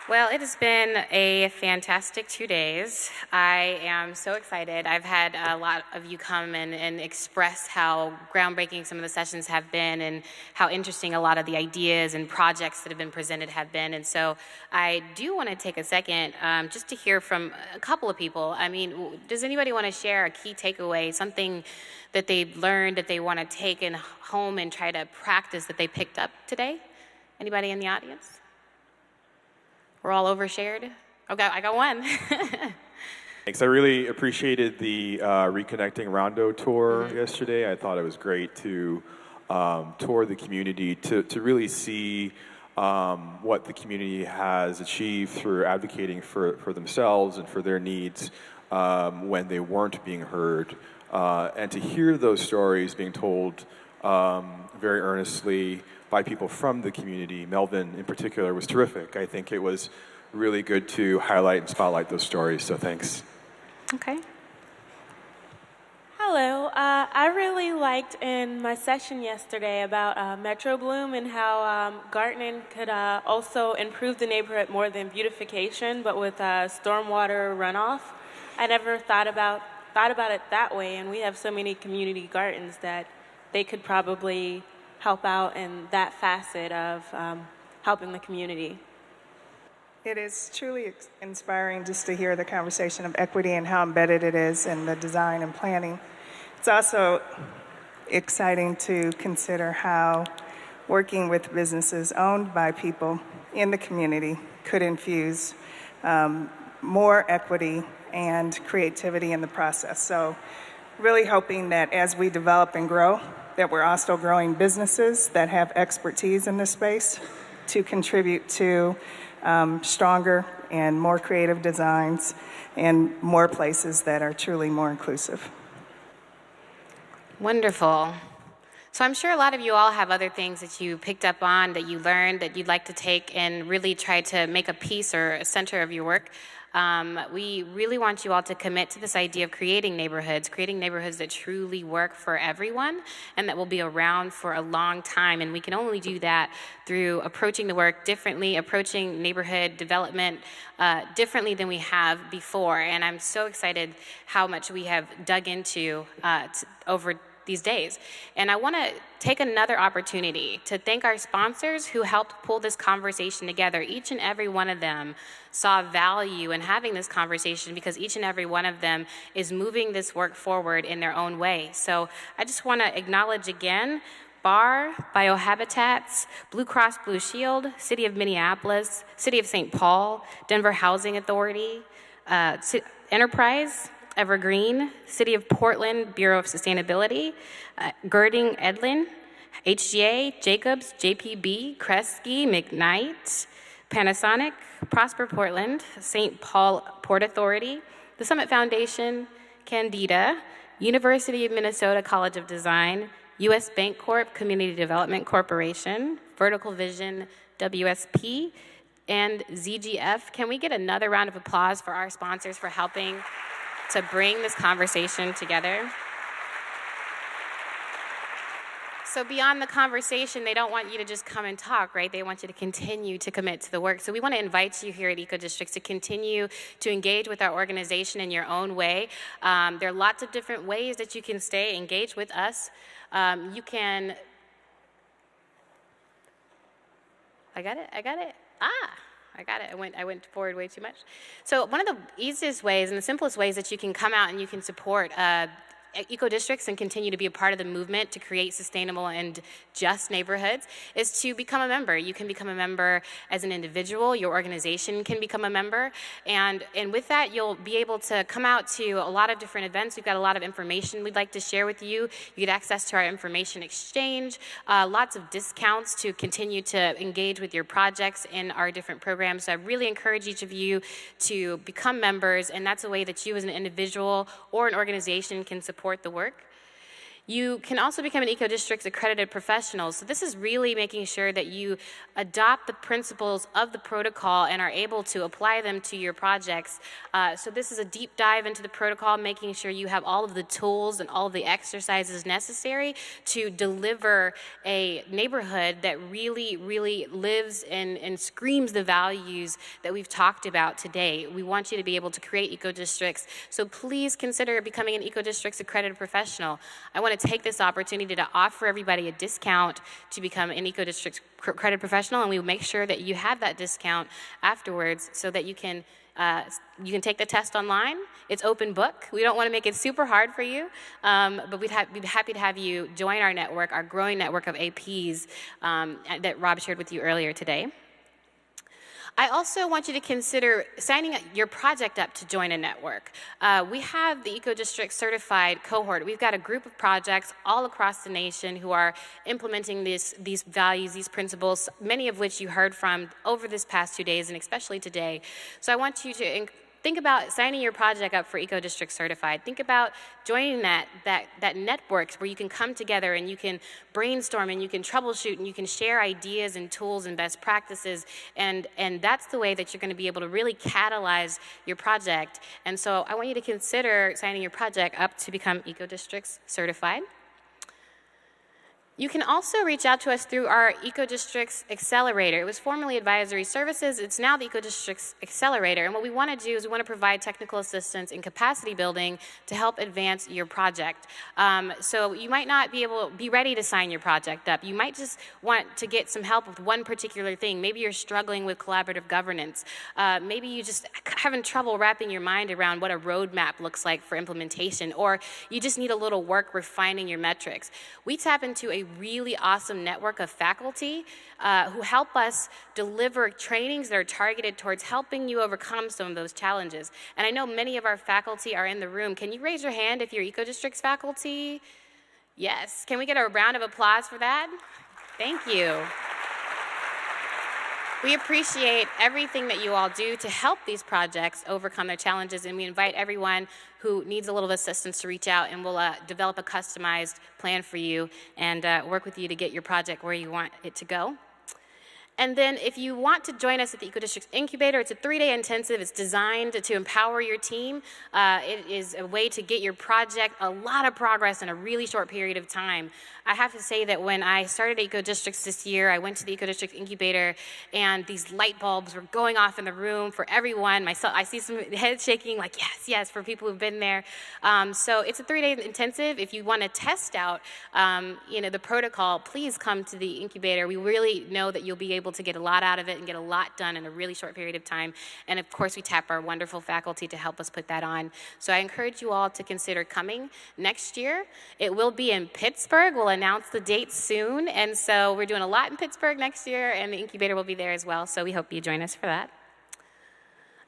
Well, it has been a fantastic 2 days. I am so excited. I've had a lot of you come and express how groundbreaking some of the sessions have been and how interesting a lot of the ideas and projects that have been presented have been. And so I do want to take a second just to hear from a couple of people. I mean, does anybody want to share a key takeaway, something that they learned that they want to take in home and try to practice that they picked up today? Anybody in the audience? We're all overshared? Okay, I got one. Thanks. I really appreciated the Reconnecting Rondo tour yesterday. I thought it was great to tour the community, to really see what the community has achieved through advocating for themselves and for their needs when they weren't being heard. And to hear those stories being told very earnestly by people from the community. Melvin, in particular, was terrific. I think it was really good to highlight and spotlight those stories, so thanks. Okay. Hello. I really liked in my session yesterday about Metro Bloom and how gardening could also improve the neighborhood more than beautification, but with stormwater runoff. I never thought about it that way, and we have so many community gardens that they could probably help out in that facet of helping the community. It is truly inspiring just to hear the conversation of equity and how embedded it is in the design and planning. It's also exciting to consider how working with businesses owned by people in the community could infuse more equity and creativity in the process. So really hoping that as we develop and grow, that we're also growing businesses that have expertise in this space to contribute to stronger and more creative designs and more places that are truly more inclusive. Wonderful. So I'm sure a lot of you all have other things that you picked up on, that you learned, that you'd like to take and really try to make a piece or a center of your work. We really want you all to commit to this idea of creating neighborhoods that truly work for everyone and that will be around for a long time. And we can only do that through approaching the work differently, approaching neighborhood development differently than we have before. And I'm so excited how much we have dug into over these days. And I want to take another opportunity to thank our sponsors who helped pull this conversation together. Each and every one of them saw value in having this conversation because each and every one of them is moving this work forward in their own way. So I just want to acknowledge again BAR, Biohabitats, Blue Cross Blue Shield, City of Minneapolis, City of St. Paul, Denver Housing Authority, Enterprise, Evergreen, City of Portland, Bureau of Sustainability, Girding Edlin, HGA, Jacobs, JPB, Kresge, McKnight, Panasonic, Prosper Portland, St. Paul Port Authority, the Summit Foundation, Candida, University of Minnesota College of Design, U.S. Bancorp Community Development Corporation, Vertical Vision, WSP, and ZGF. Can we get another round of applause for our sponsors for helping to bring this conversation together? So beyond the conversation, they don't want you to just come and talk, right? They want you to continue to commit to the work. So we want to invite you here at EcoDistricts to continue to engage with our organization in your own way. There are lots of different ways that you can stay engaged with us. You can, I got it. I got it. I went forward way too much. So one of the easiest ways and the simplest ways that you can come out and you can support EcoDistricts and continue to be a part of the movement to create sustainable and just neighborhoods is to become a member. You can become a member as an individual. Your organization can become a member. And with that, you'll be able to come out to a lot of different events. We've got a lot of information we'd like to share with you. You get access to our information exchange, lots of discounts to continue to engage with your projects in our different programs. So I really encourage each of you to become members, and that's a way that you as an individual or an organization can support the work. You can also become an EcoDistricts accredited professional. So this is really making sure that you adopt the principles of the protocol and are able to apply them to your projects. So this is a deep dive into the protocol, making sure you have all of the tools and all of the exercises necessary to deliver a neighborhood that really, really lives and screams the values that we've talked about today. We want you to be able to create EcoDistricts. So please consider becoming an EcoDistricts accredited professional. I want to take this opportunity to offer everybody a discount to become an EcoDistricts accredited professional, and we will make sure that you have that discount afterwards so that you can take the test online. It's open book. We don't want to make it super hard for you, but we'd be happy to have you join our network, our growing network of APs that Rob shared with you earlier today. I also want you to consider signing your project up to join a network. We have the EcoDistrict certified cohort. We've got a group of projects all across the nation who are implementing these values, these principles, many of which you heard from over this past 2 days and especially today. So I want you to think about signing your project up for EcoDistrict Certified. Think about joining that network where you can come together and you can brainstorm and you can troubleshoot and you can share ideas and tools and best practices. And that's the way that you're going to be able to really catalyze your project. And so I want you to consider signing your project up to become EcoDistricts Certified. You can also reach out to us through our EcoDistricts Accelerator. It was formerly Advisory Services. It's now the EcoDistricts Accelerator. And what we want to do is we want to provide technical assistance and capacity building to help advance your project. So you might not be able to be ready to sign your project up. You might just want to get some help with one particular thing. Maybe you're struggling with collaborative governance. Maybe you just having trouble wrapping your mind around what a roadmap looks like for implementation, or you just need a little work refining your metrics. We tap into a really awesome network of faculty who help us deliver trainings that are targeted towards helping you overcome some of those challenges. And I know many of our faculty are in the room. Can you raise your hand if you're EcoDistricts faculty? Yes. Can we get a round of applause for that? Thank you. We appreciate everything that you all do to help these projects overcome their challenges, and we invite everyone who needs a little assistance to reach out, and we'll develop a customized plan for you and work with you to get your project where you want it to go. And then if you want to join us at the EcoDistricts Incubator, it's a 3-day intensive. It's designed to empower your team. It is a way to get your project a lot of progress in a really short period of time. I have to say that when I started EcoDistricts this year, I went to the EcoDistricts Incubator, and these light bulbs were going off in the room for everyone. I see some heads shaking like, yes, yes, for people who've been there. So it's a 3-day intensive. If you want to test out the protocol, please come to the incubator. We really know that you'll be able to get a lot out of it and get a lot done in a really short period of time. And of course, we tap our wonderful faculty to help us put that on. So I encourage you all to consider coming next year. It will be in Pittsburgh. We'll announce the date soon. And so we're doing a lot in Pittsburgh next year, and the incubator will be there as well. So we hope you join us for that.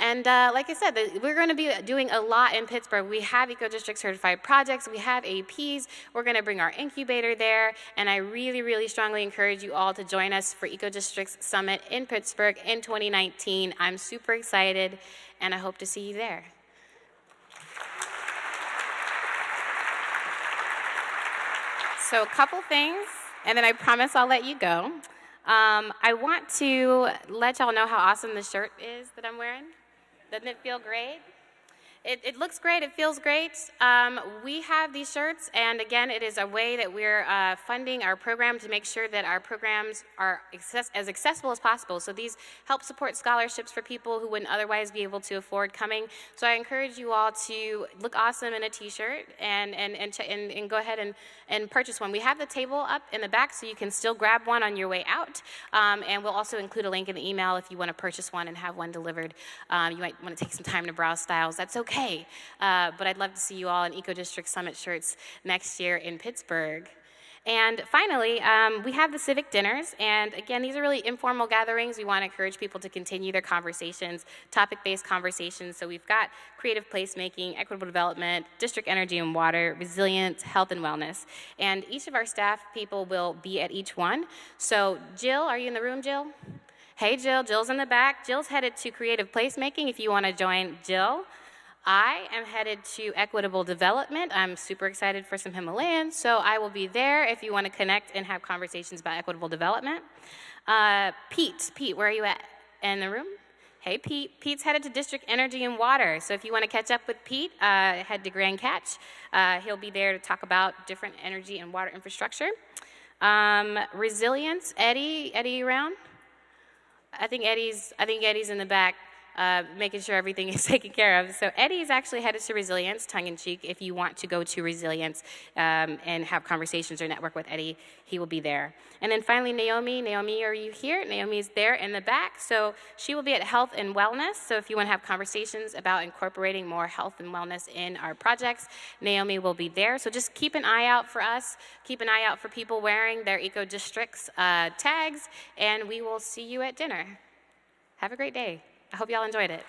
And like I said, we're going to be doing a lot in Pittsburgh. We have EcoDistrict certified projects. We have APs. We're going to bring our incubator there. And I really, really strongly encourage you all to join us for EcoDistricts Summit in Pittsburgh in 2019. I'm super excited, and I hope to see you there. So a couple things, and then I promise I'll let you go. I want to let y'all know how awesome the shirt is that I'm wearing. Doesn't it feel great? It looks great. It feels great. We have these shirts, and again, it is a way that we're funding our program to make sure that our programs are as accessible as possible. So these help support scholarships for people who wouldn't otherwise be able to afford coming. So I encourage you all to look awesome in a T-shirt and go ahead and purchase one. We have the table up in the back, so you can still grab one on your way out. And we'll also include a link in the email if you want to purchase one and have one delivered. You might want to take some time to browse styles. That's okay. But I'd love to see you all in EcoDistrict Summit shirts next year in Pittsburgh. And finally, we have the civic dinners, and again, these are really informal gatherings. We want to encourage people to continue their conversations, topic-based conversations. So we've got creative placemaking, equitable development, district energy and water, resilience, health and wellness. And each of our staff people will be at each one. So Jill, are you in the room, Jill? Hey, Jill. Jill's in the back. Jill's headed to creative placemaking if you want to join Jill. I am headed to Equitable Development. I'm super excited for some Himalayans, so I will be there if you want to connect and have conversations about equitable development. Pete, where are you at? In the room? Hey, Pete. Pete's headed to District Energy and Water, so if you want to catch up with Pete, head to Grand Catch. He'll be there to talk about different energy and water infrastructure. Resilience, Eddie around? I think Eddie's in the back, making sure everything is taken care of. So Eddie's actually headed to Resilience, tongue-in-cheek. If you want to go to Resilience and have conversations or network with Eddie, he will be there. And then finally, Naomi, are you here? Naomi's there in the back. So she will be at Health and Wellness. So if you want to have conversations about incorporating more health and wellness in our projects, Naomi will be there. So just keep an eye out for us. Keep an eye out for people wearing their EcoDistricts tags, and we will see you at dinner. Have a great day. I hope y'all enjoyed it.